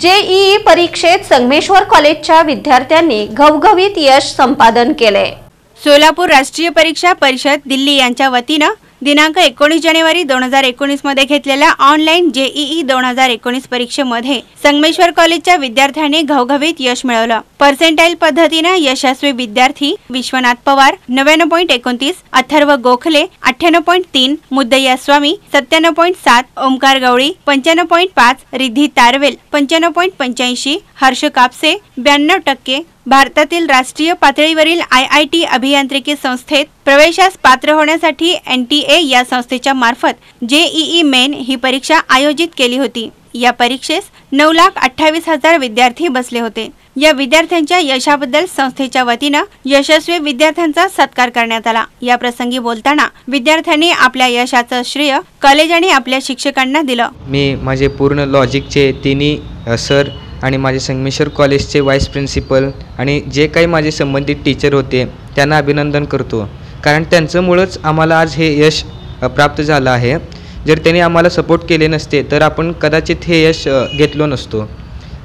JEE परीक्षेत संगमेश्वर कॉलेजच्या विद्यार्थ्यांनी घवघवीत यश संपादन केले। सोलापूर राष्ट्रीय परीक्षा परिषद दिल्ली यांच्या वतीने दिनांक 19 जानेवारी 2019 मध्ये घेतलेल्या ऑनलाइन जेईई 2019 परीक्षेमध्ये संगमेश्वर कॉलेजच्या विद्यार्थ्यांनी घवघवीत यश मिळवलं। पर्सेंटाइल पद्धतीने यशस्वी विद्यार्थी विश्वनाथ पवार 99.29, अथर्व गोखले 98.3, मुद्दय्या स्वामी 97.7, ओमकार गवळी 95.5, रिद्धी तारवेल 95.85, हर्ष कापसे 92%। भारतातील राष्ट्रीय पातळीवरील IIT अभियांत्रिकी संस्थेत प्रवेशास पात्र होण्यासाठी NTA या संस्थेच्या मार्फत जेईई मेन ही परीक्षा आयोजित केली होती। या परीक्षेस 9,28,000 विद्यार्थी बसले होते। या विद्यार्थ्यांच्या यशाबद्दल संस्थेच्या वतीने यशस्वी विद्यार्थ्यांचा सत्कार करण्यात आला। या प्रसंगी बोलताना विद्यार्थ्यांनी आपल्या यशाचं श्रेय कॉलेज आणि आपल्या शिक्षकांना दिलं। मी माझे पूर्ण लॉजिकचे तिन्ही सर आणि माझे संगमेश्वर कॉलेजचे व्हाईस प्रिन्सिपल आणि जे काही माझे संबंधित टीचर होते त्यांना अभिनंदन करतो, कारण त्यांच्यामुळेच आम्हाला आज हे यश प्राप्त झालं आहे। जर त्यांनी आम्हाला सपोर्ट केले नसते तर आपण कदाचित हे यश घेतलो नसतो।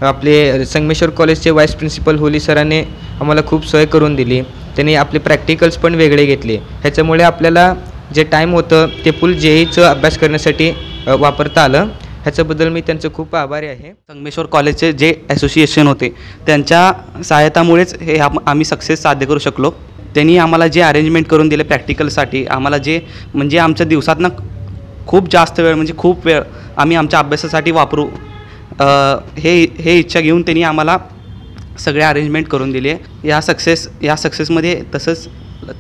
आपले संगमेश्वर कॉलेजचे व्हाईस प्रिन्सिपल होली सरांनी आम्हाला खूप सोय करून दिली। त्यांनी आपले प्रॅक्टिकल्स पण वेगळे घेतले, ह्याच्यामुळे आपल्याला जे टाईम होतं ते फुल जेईचं अभ्यास करण्यासाठी वापरता आलं। ह्याच्याबद्दल मी त्यांचं खूप आभारी आहे। संगमेश्वर कॉलेजचे जे असोसिएशन होते त्यांच्या सहायतामुळेच हे आम्ही सक्सेस साध्य करू शकलो। त्यांनी आम्हाला जे अरेंजमेंट करून दिले प्रॅक्टिकलसाठी, आम्हाला जे म्हणजे आमच्या दिवसातनं खूप जास्त वेळ म्हणजे खूप वेळ आम्ही आमच्या अभ्यासासाठी वापरू हे इच्छा घेऊन त्यांनी आम्हाला सगळे अरेंजमेंट करून दिले। या सक्सेसमध्ये तसंच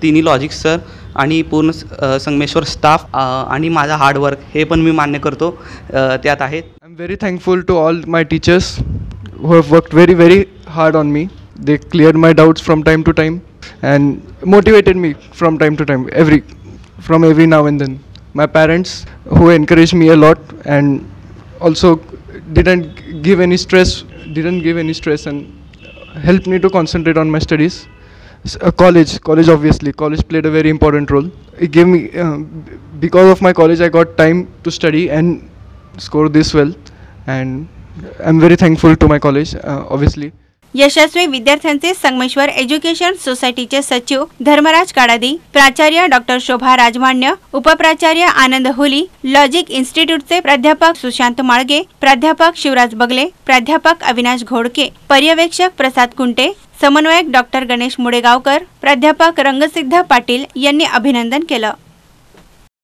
तिन्ही लॉजिक सर आणि पूर्ण संगमेश्वर स्टाफ आणि माझा हार्डवर्क हे पण मी मान्य करतो त्यात आहे। I am very thankful to all my teachers who have worked very hard on me. They cleared my doubts from time to time and motivated me from time to time, every now and then. My parents who encouraged me a lot and also didn't give any stress and helped me to concentrate on my studies. College obviously, college played a very important role. It gave me because of my college I got time to study and score this well, and I'm very thankful to my college obviously. यशस्वी विद्यार्थ्यांचे Sangameshwar education सोसायटीचे सचिव धर्मराज काडादी, प्राचार्य doctor शोभा राजमान्य, उपप्राचार्य आनंद हुली, logic इन्स्टिट्यूटचे प्राध्यापक सुशांत माळगे, प्राध्यापक शिवराज बगले, प्राध्यापक अविनाश घोडके, पर्यवेक्षक प्रसाद कुंटे, समन्वयक डॉक्टर गणेश मुडेगावकर, प्राध्यापक रंगसिद्ध पाटील यांनी अभिनंदन केलं।